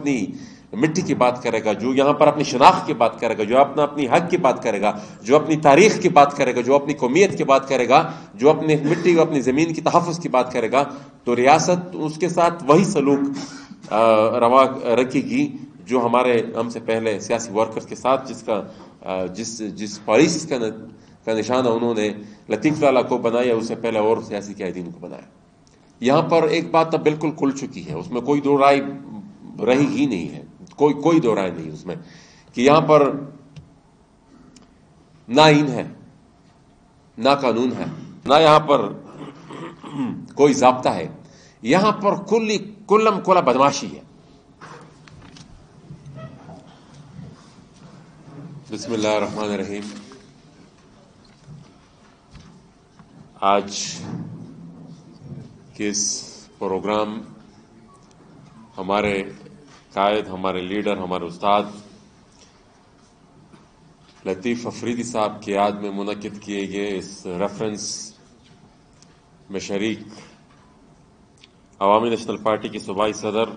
اپنی مٹی کی بات کرے گا، جو یہاں پر اپنی شناخت کی بات کرے گا، جو اپنی حق کی بات کرے گا، جو اپنی تاریخ کی بات کرے گا، جو اپنی قومیت کی بات کرے گا، جو اپنی مٹی اپنی زمین کی تحفظ کی بات کرے گا، تو ریاست اس کے ساتھ وہی سلوک روا رکھے گی جو ہم سے پہلے سیاسی ورکرز کے ساتھ جس پالیسیز کا نشانہ انہوں نے لطیف لالہ کو بنایا، اس سے پہلے اور سیاسی قائدین کو بنایا۔ یہاں پر ایک بات اب بالکل کھل چکی ہے، اس میں کوئی دو رائے رہی ہی نہیں ہے، کوئی دو رائے نہیں اس میں، کہ یہاں پر نہ آئین ہے، نہ قانون ہے، نہ یہاں پر کوئی ضابطہ ہے، یہاں پر کلم کلا بدماشی ہے۔ بسم اللہ الرحمن الرحیم۔ آج کے اس پروگرام ہمارے قائد، ہمارے لیڈر، ہمارے استاد لطیف افریدی صاحب کی یاد میں منعقد کیے گئے اس ریفرنس میں شریک عوامی نیشنل پارٹی کے صوبائی صدر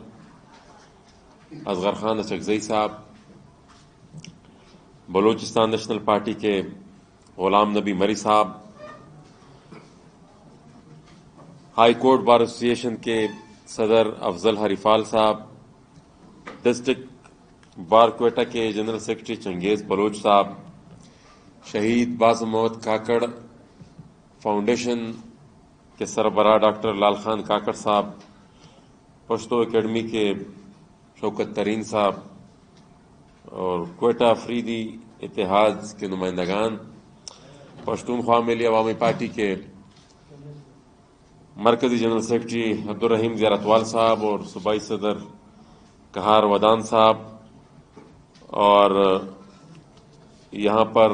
اصغر خان اچکزئی صاحب، بلوچستان نیشنل پارٹی کے غلام نبی مری صاحب، ہائی کورٹ بار ایسوسی ایشن کے صدر افضل ہریفال صاحب، ڈسٹرکٹ بار کوئٹہ کے جنرل سیکرٹری چنگیز بلوچ صاحب، شہید باز محمد کاکڑ فاؤنڈیشن کے سربراہ ڈاکٹر لال خان کاکڑ صاحب، پشتو اکیڈمی کے شوکت ترین صاحب، اور کوئٹہ افریدی اتحاد کے نمائندگان، پشتونخوا ملی عوامی پارٹی کے مرکزی جنرل سیکرٹری عبدالرحیم زیارتوال صاحب اور صوبائی صدر کہار ودان صاحب، اور یہاں پر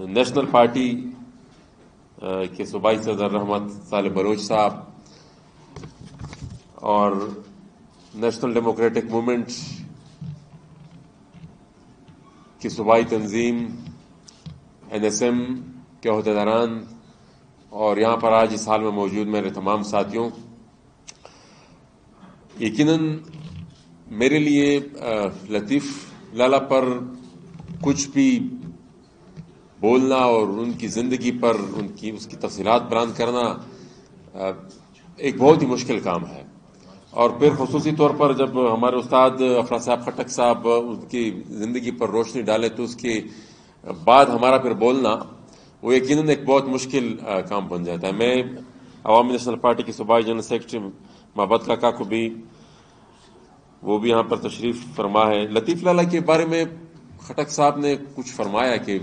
نیشنل پارٹی کے صوبائی صدر رحمت صالح بلوچ صاحب، اور نیشنل ڈیموکریٹک موومنٹ کی صوبائی تنظیم NSM کے عہدیداران، اور یہاں پر آج اس حال میں موجود میرے تمام ساتھیوں، یقیناً میرے لیے لطیف لالہ پر کچھ بھی بولنا اور ان کی زندگی پر اس کی تفصیلات بیان کرنا ایک بہت ہی مشکل کام ہے، اور پھر خصوصی طور پر جب ہمارے استاد افراز صاحب خٹک صاحب ان کی زندگی پر روشنی ڈالے تو اس کے بعد ہمارا پھر بولنا وہ یقیناً ایک بہت مشکل کام بن جاتا ہے۔ میں عوامی نیشنل پارٹی کے صوبائی جنرل سیکرٹری محبت کاکا کو بھی، وہ بھی یہاں پر تشریف فرما ہے، لطیف لالہ کے بارے میں خٹک صاحب نے کچھ فرمایا کہ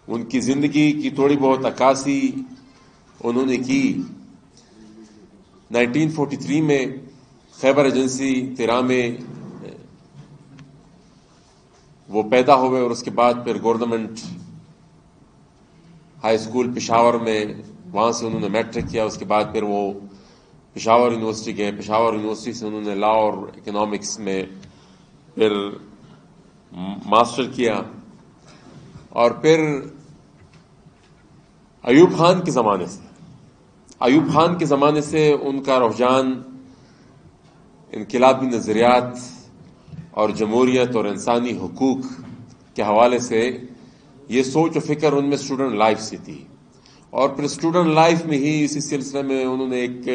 ان کی زندگی کی تھوڑی بہت عکاسی انہوں نے کی۔ 1943 میں خیبر ایجنسی تیرا میں وہ پیدا ہوئے، اور اس کے بعد پھر گورنمنٹ ہائی اسکول پشاور میں، وہاں سے انہوں نے میٹرک کیا، اس کے بعد پھر وہ پشاور یونیورسٹی گئے، پشاور یونیورسٹی سے انہوں نے لا اور اکنامکس میں پھر ماسٹر کیا، اور پھر ایوب خان کے زمانے سے ان کا رجحان انقلابی نظریات اور جمہوریت اور انسانی حقوق کے حوالے سے یہ سوچ و فکر ان میں اسٹوڈنٹ لائف سے تھی، اور پھر اسٹوڈنٹ لائف میں ہی اسی سلسلے میں انہوں نے ایک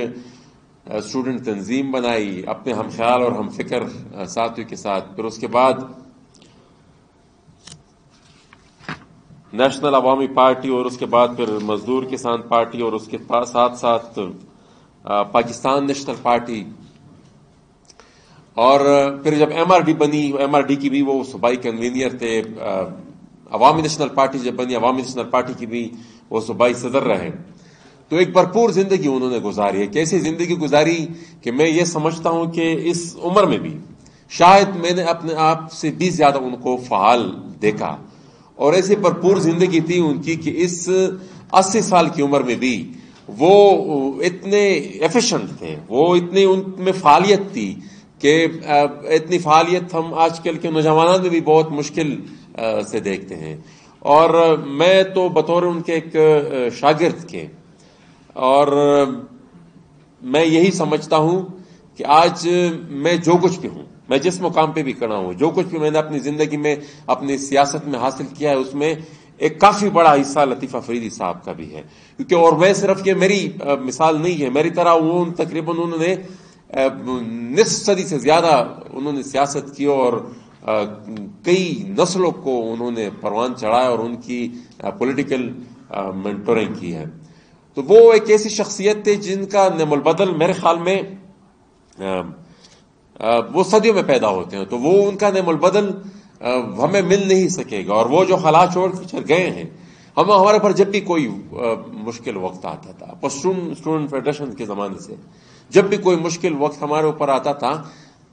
اسٹوڈنٹ تنظیم بنائی اپنے ہم خیال اور ہم فکر ساتھیوں کے ساتھ، پھر اس کے بعد نیشنل عوامی پارٹی، اور اس کے بعد پھر مزدور کسان پارٹی، اور اس کے ساتھ ساتھ پاکستان نیشنل پارٹی، اور پھر جب MRD بنی، MRD کی بھی وہ صوبائی کنوینئر تھے، عوامی نیشنل پارٹی جب بنی، عوامی نیشنل پارٹی کی بھی وہ صوبائی صدر رہے، تو ایک بھرپور زندگی انہوں نے گزاری ہے۔ کیسی زندگی گزاری کہ میں یہ سمجھتا ہوں کہ اس عمر میں بھی شاید میں نے اپنے آپ سے بھی زیادہ ان کو فعال دیکھا، اور ایسی بھرپور زندگی تھی ان کی کہ اس 80 سال کی عمر میں بھی وہ اتنے ایفیشنٹ تھے، وہ اتنی ان میں فعالیت تھی کہ اتنی فعالیت ہم آج کل کے نوجوانوں میں بھی بہت مشکل سے دیکھتے ہیں، اور میں تو بطور ان کے ایک شاگرد کے، اور میں یہی سمجھتا ہوں کہ آج میں جو کچھ بھی ہوں، میں جس مقام پہ بھی کھڑا ہوں، جو کچھ بھی میں نے اپنی زندگی میں اپنی سیاست میں حاصل کیا ہے، اس میں ایک کافی بڑا حصہ لطیف افریدی صاحب کا بھی ہے. کیونکہ اور میں صرف یہ میری مثال نہیں ہے، میری طرح وہ تقریباً انہوں نے نصف صدی سے زیادہ انہوں نے سیاست کی اور کئی نسلوں کو انہوں نے پروان چڑھایا اور ان کی پولیٹیکل مینٹورنگ کی ہے. تو وہ ایک ایسی شخصیت تھے جن کا نعم البدل میرے خیال میں وہ صدیوں میں پیدا ہوتے ہیں، تو وہ ان کا نعم البدل ہمیں مل نہیں سکے گا. اور وہ جو حالات چھوڑ کر گئے ہیں، ہمارے پر جب بھی کوئی مشکل وقت آتا تھا، پشتون اسٹوڈنٹ فیڈریشن کے زمانے سے جب بھی کوئی مشکل وقت ہمارے اوپر آتا تھا،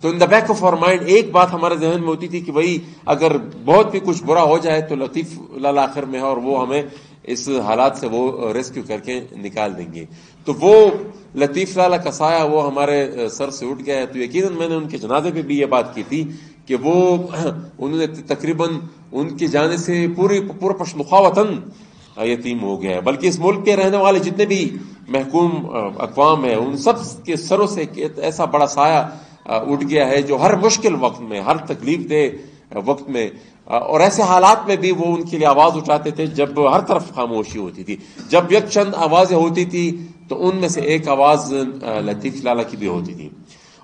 تو in the back of our mind ایک بات ہمارے ذہن میں ہوتی تھی کہ بھائی اگر بہت بھی کچھ برا ہو جائے تو لطیف لالا آخر میں ہے اور وہ ہمیں اس حالات سے وہ ریسکیو کر کے نکال دیں گے. تو وہ لطیف لالا کا سایہ وہ ہمارے سر سے اٹھ گیا ہے. تو یقیناً میں نے ان کے جنازے پہ بھی یہ بات کی تھی کہ وہ انہوں نے تقریباً ان کے جانے سے پورا پشتونخوا وطن یتیم ہو گیا ہے، بلکہ اس ملک کے رہنے والے جتنے بھی محکوم اقوام ہیں ان سب کے سروں سے ایسا بڑا سایہ اٹھ گیا ہے جو ہر مشکل وقت میں، ہر تکلیف دہ وقت میں اور ایسے حالات میں بھی وہ ان کے لیے آواز اٹھاتے تھے جب ہر طرف خاموشی ہوتی تھی. جب یک چند آوازیں ہوتی تھی تو ان میں سے ایک آواز لطیف لالا کی بھی ہوتی تھی.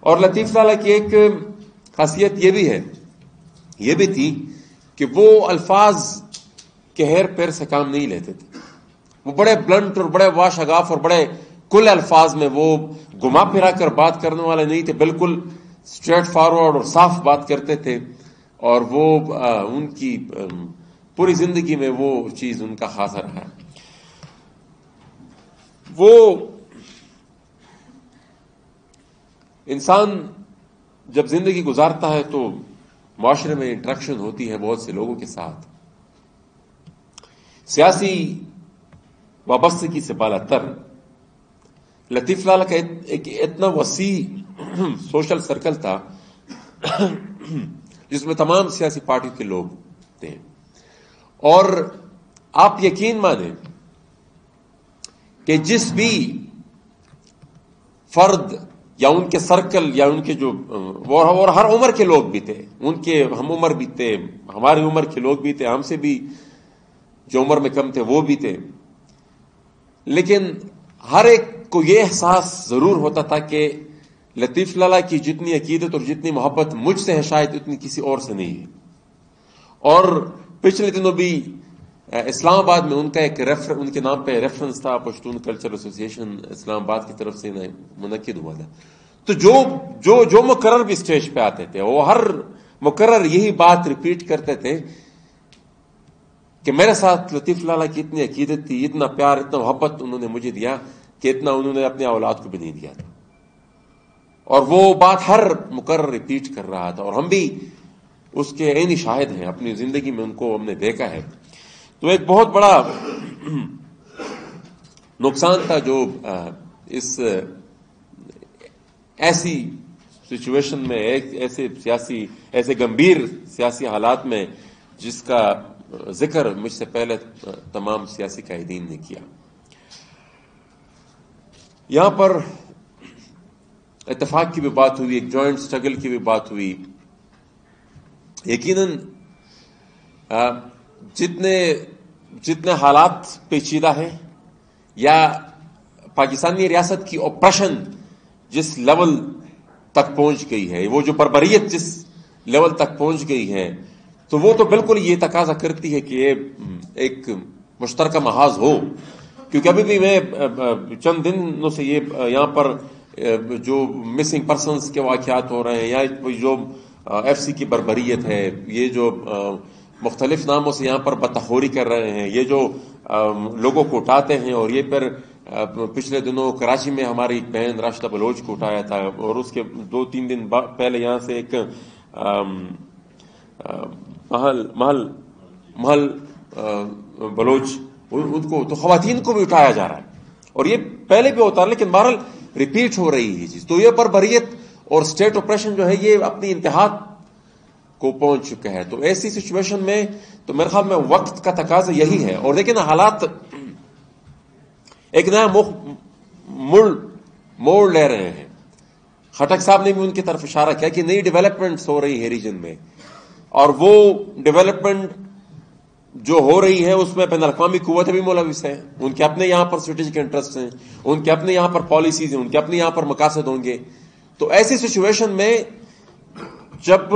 اور لطیف لالا کی ایک خاصیت یہ بھی تھی کہ وہ الفاظ کے ہیر پیر سے کام نہیں لیتے تھے. وہ بڑے بلنٹ اور بڑے واشگاف اور بڑے کل الفاظ میں وہ گما پھرا کر بات کرنے والے نہیں تھے، بالکل اسٹریٹ فارورڈ اور صاف بات کرتے تھے. اور وہ ان کی پوری زندگی میں وہ چیز ان کا خاصا رہا. وہ انسان جب زندگی گزارتا ہے تو معاشرے میں انٹریکشن ہوتی ہے بہت سے لوگوں کے ساتھ. سیاسی وابستگی سے بالا تر لطیف لالا کا ایک اتنا وسیع سوشل سرکل تھا جس میں تمام سیاسی پارٹی کے لوگ تھے. اور آپ یقین مانیں کہ جس بھی فرد یا ان کے سرکل یا ان کے جو اور ہر عمر کے لوگ بھی تھے، ان کے ہم عمر بھی تھے، ہماری عمر کے لوگ بھی تھے، ہم سے بھی جو عمر میں کم تھے وہ بھی تھے، لیکن ہر ایک کو یہ احساس ضرور ہوتا تھا کہ لطیف لالا کی جتنی عقیدت اور جتنی محبت مجھ سے ہے شاید اتنی کسی اور سے نہیں ہے. اور پچھلے دنوں بھی اسلام آباد میں ان کا ایک ان کے نام پہ ریفرنس تھا، پشتون کلچر ایسوسی ایشن اسلام آباد کی طرف سے منعقد ہوا تھا. تو جو مقرر بھی اسٹیج پہ آتے تھے وہ ہر مقرر یہی بات ریپیٹ کرتے تھے کہ میرے ساتھ لطیف لالا کی اتنی عقیدت تھی، اتنا پیار، اتنا محبت انہوں نے مجھے دیا کہ اتنا انہوں نے اپنے اولاد کو بھی نہیں دیا تھا. اور وہ بات ہر مقرر ریپیٹ کر رہا تھا اور ہم بھی اس کے عینی شاہد ہیں، اپنی زندگی میں ان کو ہم نے دیکھا ہے. تو ایک بہت بڑا نقصان تھا جو اس ایسی سچویشن میں، ایسے گمبھیر سیاسی حالات میں جس کا ذکر مجھ سے پہلے تمام سیاسی قائدین نے کیا. یہاں پر اتفاق کی بھی بات ہوئی، ایک جوائنٹ سٹرگل کی بھی بات ہوئی. یقیناً جتنے حالات پیچیدہ ہیں یا پاکستانی ریاست کی آپریشن جس لیول تک پہنچ گئی ہے، وہ جو بربریت جس لیول تک پہنچ گئی ہے، تو وہ تو بالکل یہ تقاضا کرتی ہے کہ یہ ایک مشترکہ محاذ ہو. کیونکہ ابھی بھی میں چند دنوں سے یہ یہاں پر جو مسنگ پرسنز کے واقعات ہو رہے ہیں یا جو ایف سی کی بربریت ہے، یہ جو مختلف ناموں سے یہاں پر بتخوری کر رہے ہیں، یہ جو لوگوں کو اٹھاتے ہیں، اور یہ پھر پچھلے دنوں کراچی میں ہماری ایک بہن راشدہ بلوچ کو اٹھایا تھا، اور اس کے 2-3 دن پہلے یہاں سے ایک محل بلوچ ان کو، تو خواتین کو بھی اٹھایا جا رہا ہے. اور یہ پہلے بھی ہوتا ہے لیکن بہرحال ریپیٹ ہو رہی ہے چیز. تو یہ بربریت اور اسٹیٹ آپریشن جو ہے یہ اپنی انتہا کو پہنچ چکا ہے. تو ایسی سچویشن میں تو میرے خیال میں وقت کا تقاضا یہی ہے. اور لیکن حالات ایک نیا موڑ لے رہے ہیں، خٹک صاحب نے بھی ان کی طرف اشارہ کیا کہ نئی ڈیولپمنٹس ہو رہی ہے ریجن میں، اور وہ ڈیولپمنٹ جو ہو رہی ہے اس میں بین الاقوامی قوتیں بھی ملوث ہیں، ان کے اپنے یہاں پر اسٹریٹجک انٹرسٹ ہیں، ان کے اپنے یہاں پر پالیسیز ہیں، ان کے اپنے یہاں پر مقاصد ہوں گے. تو ایسی سچویشن میں جب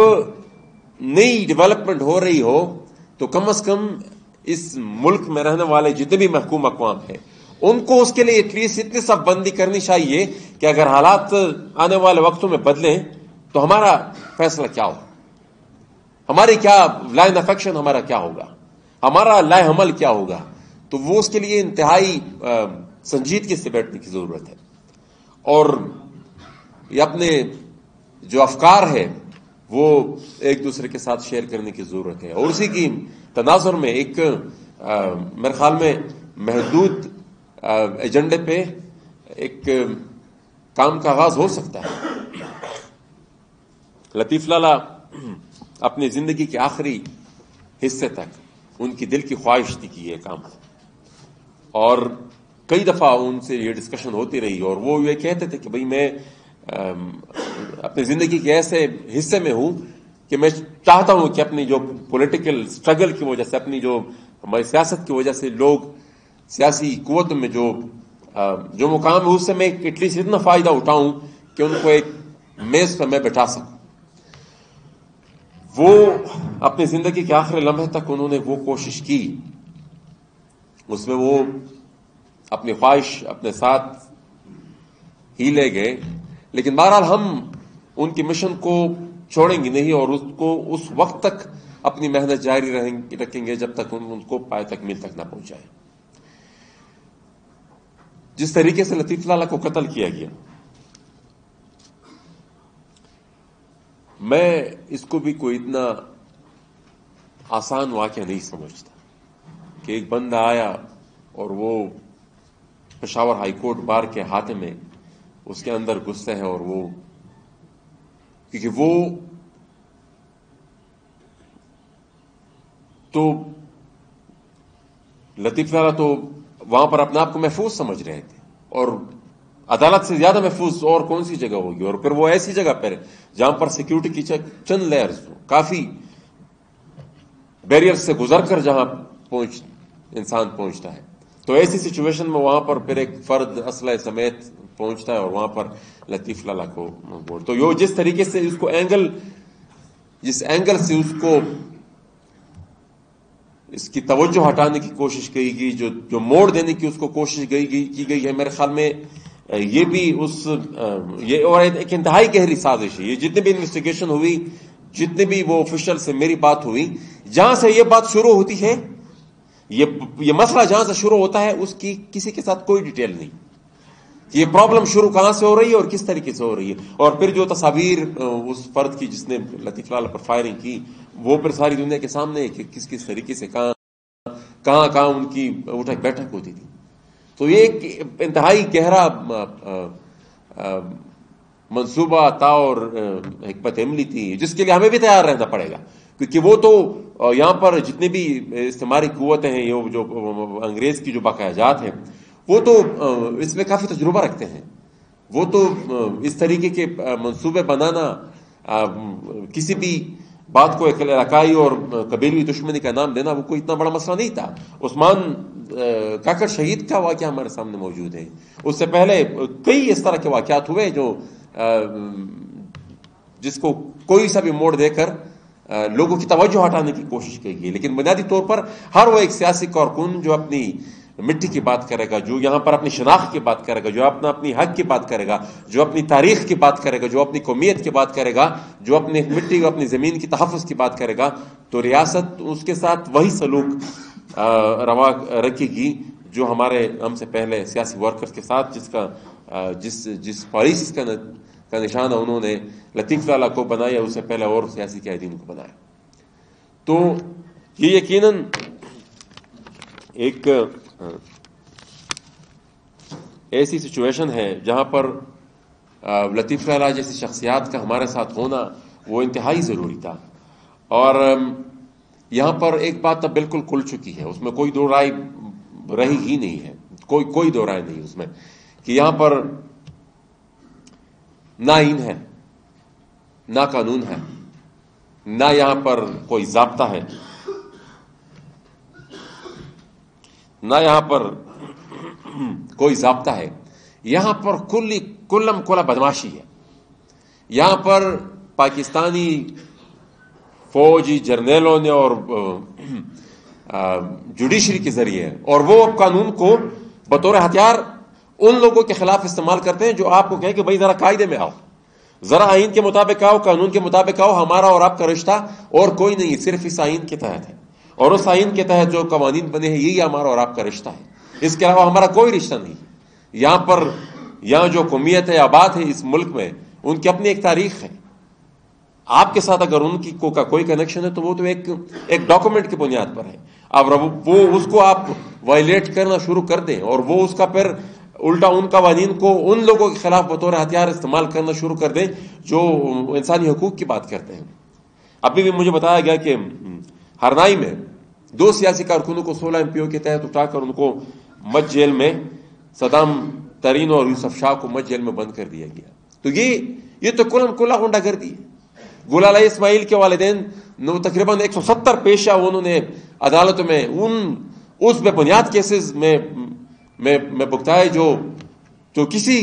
نئی ڈیولپمنٹ ہو رہی ہو تو کم از کم اس ملک میں رہنے والے جتنے بھی محکوم اقوام ہیں ان کو اس کے لیے ایٹ لیسٹ اتنی صف بندی کرنی چاہیے کہ اگر حالات آنے والے وقتوں میں بدلیں تو ہمارا فیصلہ کیا ہو، ہماری کیا لائن آف ایکشن، ہمارا کیا ہوگا، ہمارا لائح عمل کیا ہوگا. تو وہ اس کے لیے انتہائی سنجیدگی سے بیٹھنے کی ضرورت ہے، اور یہ اپنے جو افکار ہے وہ ایک دوسرے کے ساتھ شیئر کرنے کی ضرورت ہے. اور اسی کی تناظر میں ایک میرے خیال میں محدود ایجنڈے پہ ایک کام کا آغاز ہو سکتا ہے. لطیف لالا اپنی زندگی کے آخری حصے تک ان کی دل کی خواہش تھی کہ یہ کام، اور کئی دفعہ ان سے یہ ڈسکشن ہوتی رہی، اور وہ یہ کہتے تھے کہ بھئی میں اپنی زندگی کے ایسے حصے میں ہوں کہ میں چاہتا ہوں کہ اپنی جو پولیٹیکل سٹرگل کی وجہ سے، اپنی جو ہماری سیاست کی وجہ سے لوگ سیاسی قوت میں جو مقام ہے اس سے میں ایٹ لیسٹ اتنا فائدہ اٹھاؤں کہ ان کو ایک میز پر میں بٹھا سکوں. وہ اپنی زندگی کے آخری لمحے تک انہوں نے وہ کوشش کی، اس میں وہ اپنی خواہش اپنے ساتھ ہی لے گئے. لیکن بہرحال ہم ان کی مشن کو چھوڑیں گے نہیں، اور اس کو اس وقت تک اپنی محنت جاری رکھیں گے جب تک ان کو پائے تکمیل تک نہ پہنچائے. جس طریقے سے لطیف لالا کو قتل کیا گیا، میں اس کو بھی کوئی اتنا آسان واقعہ نہیں سمجھتا کہ ایک بندہ آیا اور وہ پشاور ہائی کورٹ بار کے ہاتھ میں اس کے اندر گھستے ہیں، اور وہ کیونکہ وہ تو لطیف لالا تو وہاں پر اپنے آپ کو محفوظ سمجھ رہے تھے، اور عدالت سے زیادہ محفوظ اور کون سی جگہ ہوگی، اور پھر وہ ایسی جگہ پر جہاں پر سیکیورٹی کی چند لیئرز کافی بیریئر سے گزر کر جہاں انسان پہنچتا ہے. تو ایسی سچویشن میں وہاں پر پھر ایک فرد اسلحے سمیت پہنچتا ہے اور وہاں پر لطیف لالا کو بول. تو یہ جس طریقے سے اس کو جس اینگل سے اس کو اس کی توجہ ہٹانے کی کوشش کی گئی، جو موڑ دینے کی اس کو کوشش کی گئی ہے، میرے خیال میں یہ بھی یہ اور ایک انتہائی گہری سازش ہے. یہ جتنی بھی انویسٹیگیشن ہوئی، جتنے بھی وہ آفیشل سے میری بات ہوئی، جہاں سے یہ بات شروع ہوتی ہے، یہ مسئلہ جہاں سے شروع ہوتا ہے اس کی کسی کے ساتھ کوئی ڈیٹیل نہیں. یہ پرابلم شروع کہاں سے ہو رہی ہے اور کس طریقے سے ہو رہی ہے، اور پھر جو تصاویر اس فرد کی جس نے لطیف لالا پر فائرنگ کی وہ پھر ساری دنیا کے سامنے ہے کہ کس طریقے سے کہاں ان کی اٹھک بیٹھک ہوتی تھی. تو یہ ایک انتہائی گہرا منصوبہ تھا اور حکمت عملی تھی جس کے لیے ہمیں بھی تیار رہنا پڑے گا، کیونکہ وہ تو یہاں پر جتنی بھی استعماری قوتیں ہیں، یہ جو انگریز کی جو باقاعدہ جات ہیں، وہ تو اس میں کافی تجربہ رکھتے ہیں. وہ تو اس طریقے کے منصوبے بنانا، کسی بھی بات کو ایک علاقائی اور قبیلوی دشمنی کا نام دینا، وہ کوئی اتنا بڑا مسئلہ نہیں تھا. عثمان کاکڑ شہید کا واقعہ ہمارے سامنے موجود ہے. اس سے پہلے کئی اس طرح کے واقعات ہوئے جو جس کو کوئی سا بھی موڑ دے کر لوگوں کی توجہ ہٹانے کی کوشش کی گئی. لیکن بنیادی طور پر ہر وہ ایک سیاسی کارکن جو اپنی مٹی کی بات کرے گا، جو یہاں پر اپنی شناخت کی بات کرے گا، جو اپنی حق کی بات کرے گا، جو اپنی تاریخ کی بات کرے گا، جو اپنی قومیت کی بات کرے گا، جو اپنی مٹی اور اپنی زمین کی تحفظ کی بات کرے گا، تو ریاست اس کے ساتھ وہی سلوک روا رکھے گی جو ہم سے پہلے سیاسی ورکر کے ساتھ جس پالیسیز کا نشانہ انہوں نے لطیف لالا کو بنایا، اس سے پہلے اور سیاسی قائدین کو بنایا. تو یہ یقیناً ایک ایسی سچویشن ہے جہاں پر لطیف لالا جیسی شخصیات کا ہمارے ساتھ ہونا وہ انتہائی ضروری تھا. اور یہاں پر ایک بات اب بالکل کھل چکی ہے، اس میں کوئی دو رائے رہی ہی نہیں ہے، کوئی دو رائے نہیں اس میں، کہ یہاں پر نہ آئین ہے، نہ قانون ہے، نہ یہاں پر کوئی ضابطہ ہے، نہ یہاں پر کوئی ضابطہ ہے. یہاں پر کلم کلا بدماشی ہے. یہاں پر پاکستانی فوجی جرنیلوں نے اور جوڈیشری کے ذریعے اور وہ قانون کو بطور ہتھیار ان لوگوں کے خلاف استعمال کرتے ہیں جو آپ کو کہیں کہ بھائی ذرا قاعدے میں آؤ، ذرا آئین کے مطابق آؤ، قانون کے مطابق آؤ، ہمارا اور آپ کا رشتہ اور کوئی نہیں، صرف اس آئین کے تحت ہے، اور اس آئین کے تحت جو قوانین بنے ہیں یہی ہمارا اور آپ کا رشتہ ہے، اس کے علاوہ ہمارا کوئی رشتہ نہیں. یہاں جو قومیت ہے، آباد ہے اس ملک میں، ان کی اپنی ایک تاریخ ہے. آپ کے ساتھ اگر ان کی کا کوئی کنیکشن ہے تو وہ تو ایک ڈاکومنٹ کی بنیاد پر ہے. اب وہ اس کو آپ وائلیٹ کرنا شروع کر دیں اور وہ اس کا پھر الٹا ان قوانین کو ان لوگوں کے خلاف بطور ہتھیار استعمال کرنا شروع کر دیں جو انسانی حقوق کی بات کرتے ہیں. ابھی بھی مجھے بتایا گیا کہ ہرنائی میں 2 سیاسی کارکنوں کو 16 MPO کے تحت اٹھا کر ان کو مت جیل میں، صدام ترین اور یوسف شاہ کو مت جیل میں بند کر دیا گیا. تو یہ تو کلا غنڈہ گردی ہے. گلالہ اسماعیل کے والدین تقریباً 170 پیشہ انہوں نے عدالتوں میں اس بے بنیاد کیسز میں بگتائے جو کسی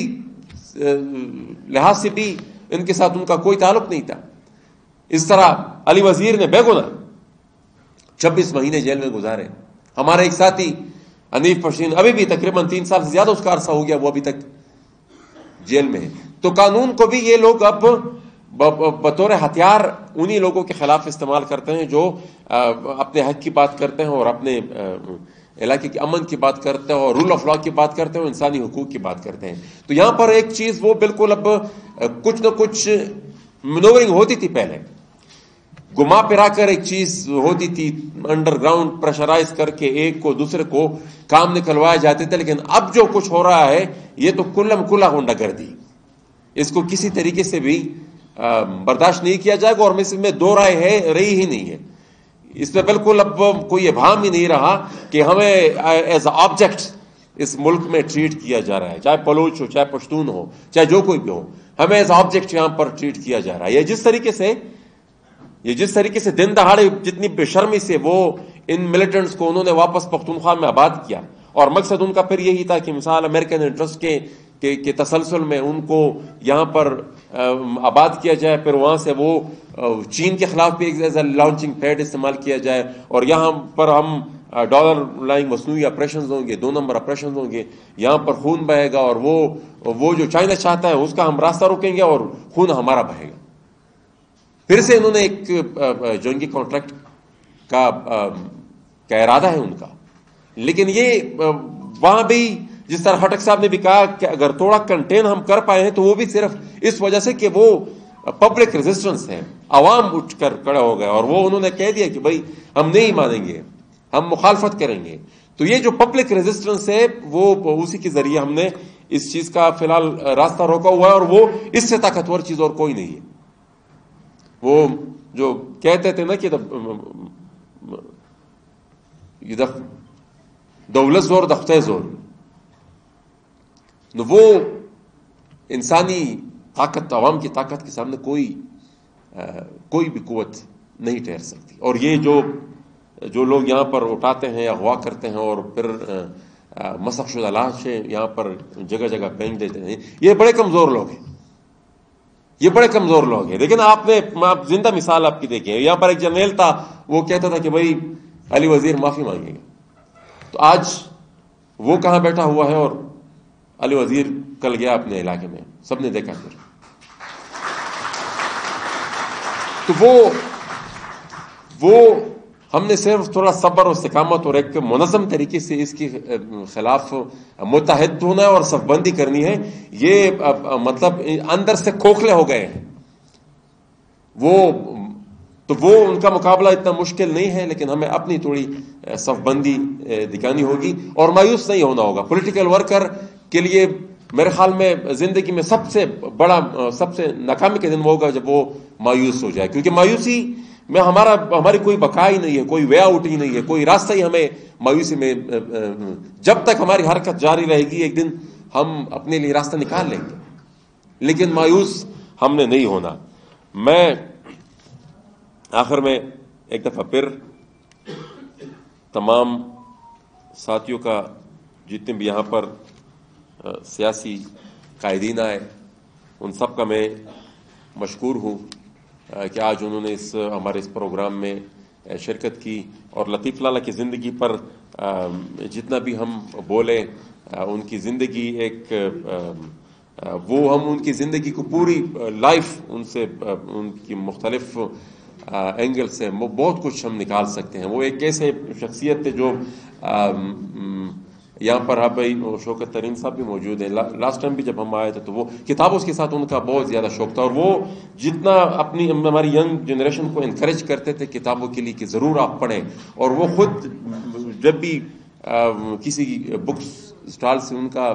لحاظ سے بھی ان کے ساتھ ان کا کوئی تعلق نہیں تھا. اس طرح علی وزیر نے بے گناہ 26 مہینے جیل میں گزارے. ہمارے ایک ساتھی حنیف پشین ابھی بھی تقریباً 3 سال سے زیادہ اس کا عرصہ ہو گیا، وہ ابھی تک جیل میں ہے. تو قانون کو بھی یہ لوگ اب بطور ہتھیار انہی لوگوں کے خلاف استعمال کرتے ہیں جو اپنے حق کی بات کرتے ہیں اور اپنے علاقے کے امن کی بات کرتے ہیں اور رول آف لا کی بات کرتے ہیں اور انسانی حقوق کی بات کرتے ہیں. تو یہاں پر ایک چیز وہ بالکل اب کچھ نہ کچھ مینورنگ ہوتی تھی، پہلے گما پھرا کر ایک چیز ہوتی تھی، انڈر گراؤنڈ پریشرائز کر کے ایک کو دوسرے کو کام نکلوائے جاتے تھے. لیکن اب جو کچھ ہو رہا ہے یہ تو کلم کلا غنڈہ گردی، اس کو کسی طریقے سے بھی برداشت نہیں کیا جائے گا اور اس میں دو رائے رہی ہی نہیں ہے. اس میں بالکل اب کوئی ابہام ہی نہیں رہا کہ ہمیں ایز اے آبجیکٹ اس ملک میں ٹریٹ کیا جا رہا ہے، چاہے بلوچ ہو، چاہے پشتون ہو، چاہے جو کوئی بھی ہو، ہمیں ایز اے آبجیکٹ یہاں پر ٹریٹ کیا جا رہا ہے. یہ جس طریقے سے دن دہاڑے جتنی بے شرمی سے وہ ان ملیٹنٹس کو انہوں نے واپس پختونخوا میں آباد کیا، اور مقصد ان کا پھر یہی تھا کہ مثال امریکن انٹرسٹ کے تسلسل میں ان کو یہاں پر آباد کیا جائے، پھر وہاں سے وہ چین کے خلاف بھی ایز اے لانچنگ پیڈ استعمال کیا جائے، اور یہاں پر ہم ڈالر لائنگ مصنوعی آپریشنز ہوں گے، 2 نمبر آپریشنز ہوں گے، یہاں پر خون بہے گا اور وہ جو چائنا چاہتا ہے اس کا ہم راستہ روکیں گے اور خون ہمارا بہے گا. پھر سے انہوں نے ایک جنگی کانٹریکٹ کا ارادہ ہے ان کا. لیکن یہ وہاں بھی جس طرح خٹک صاحب نے بھی کہا کہ اگر تھوڑا کنٹین ہم کر پائے ہیں تو وہ بھی صرف اس وجہ سے کہ وہ پبلک ریزسٹنس ہے، عوام اٹھ کر کھڑے ہو گئے اور وہ انہوں نے کہہ دیا کہ بھائی ہم نہیں مانیں گے، ہم مخالفت کریں گے. تو یہ جو پبلک ریزسٹنس ہے وہ اسی کے ذریعے ہم نے اس چیز کا فی الحال راستہ روکا ہوا ہے، اور وہ اس سے طاقتور چیز اور کوئی نہیں ہے. وہ جو کہتے تھے نا کہ دولت زور دختہ زور، وہ انسانی طاقت، عوام کی طاقت کے سامنے کوئی بھی قوت نہیں ٹھہر سکتی. اور یہ جو لوگ یہاں پر اٹھاتے ہیں، اغوا کرتے ہیں اور پھر مسخ شدہ لاشیں یہاں پر جگہ جگہ پھینک دیتے ہیں، یہ بڑے کمزور لوگ ہیں، یہ بڑے کمزور لوگ ہیں. لیکن آپ زندہ مثال آپ کی دیکھیں، یہاں پر ایک جرنیل تھا، وہ کہتا تھا کہ بھائی علی وزیر معافی مانگے گا. تو آج وہ کہاں بیٹھا ہوا ہے اور علی وزیر کل گیا اپنے علاقے میں، سب نے دیکھا. پھر تو وہ ہم نے صرف تھوڑا صبر اور استقامت اور ایک منظم طریقے سے اس کے خلاف متحد ہونا ہے اور صف بندی کرنی ہے. یہ مطلب اندر سے کھوکھلے ہو گئے ہیں وہ ان کا مقابلہ اتنا مشکل نہیں ہے، لیکن ہمیں اپنی تھوڑی صف بندی دکھانی ہوگی اور مایوس نہیں ہونا ہوگا. پولیٹیکل ورکر کے لیے میرے خیال میں زندگی میں سب سے ناکامی کا دن وہ ہوگا جب وہ مایوس ہو جائے، کیونکہ مایوسی میں ہماری کوئی بقا ہی نہیں ہے، کوئی وے آؤٹ ہی نہیں ہے، کوئی راستہ ہی ہمیں مایوسی میں، جب تک ہماری حرکت جاری رہے گی ایک دن ہم اپنے لیے راستہ نکال لیں گے. لیکن مایوس ہم نے نہیں ہونا. میں آخر میں ایک دفعہ پھر تمام ساتھیوں کا، جتنے بھی یہاں پر سیاسی قائدین آئے، ان سب کا میں مشکور ہوں کہ آج انہوں نے ہمارے اس پروگرام میں شرکت کی، اور لطیف لالہ کی زندگی پر جتنا بھی ہم بولیں، ان کی زندگی ایک وہ ہم ان کی زندگی کو پوری لائف ان کی مختلف اینگل سے بہت کچھ ہم نکال سکتے ہیں. وہ ایک ایسے شخصیت تھے جو یہاں پر بھائی شوکت ترین صاحب بھی موجود ہیں. لاسٹ ٹائم بھی جب ہم آئے تھے تو وہ کتابوں کے ساتھ ان کا بہت زیادہ شوق تھا، اور وہ جتنا اپنی ہماری ینگ جنریشن کو انکریج کرتے تھے کتابوں کے لیے کہ ضرور آپ پڑھیں. اور وہ خود جب بھی کسی بک اسٹال سے ان کا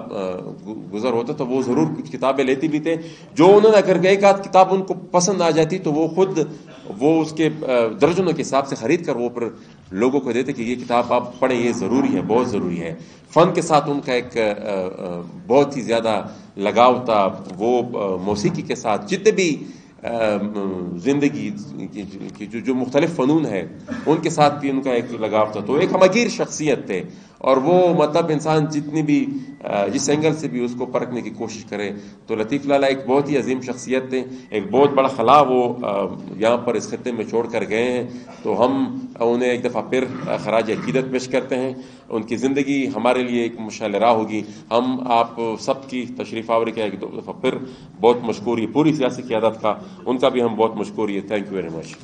گزر ہوتا تو وہ ضرور کچھ کتابیں لیتے بھی تھے. جو انہوں نے اگر ایک آدھ کتاب ان کو پسند آ جاتی تو وہ خود اس کے درجنوں کے حساب سے خرید کر وہ پر لوگوں کو دیتے کہ یہ کتاب آپ پڑھیں، یہ ضروری ہے، بہت ضروری ہے. فن کے ساتھ ان کا ایک بہت ہی زیادہ لگاؤ تھا. وہ موسیقی کے ساتھ جتنے بھی زندگی کی جو مختلف فنون ہے ان کے ساتھ بھی ان کا ایک لگاؤ تھا. تو ایک ہمگیر شخصیت تھے، اور وہ مطلب انسان جتنی بھی جس اینگل سے بھی اس کو پرکھنے کی کوشش کرے تو لطیف لالہ ایک بہت ہی عظیم شخصیت تھے. ایک بہت بڑا خلا وہ یہاں پر اس خطے میں چھوڑ کر گئے ہیں. تو ہم انہیں ایک دفعہ پھر خراج عقیدت پیش کرتے ہیں. ان کی زندگی ہمارے لیے ایک مشعل راہ ہوگی. ہم آپ سب کی تشریف آوری کا ایک دفعہ پھر بہت مشکور ہے، پوری سیاسی قیادت کا ان کا بھی ہم بہت مشکور ہے. Thank you very much.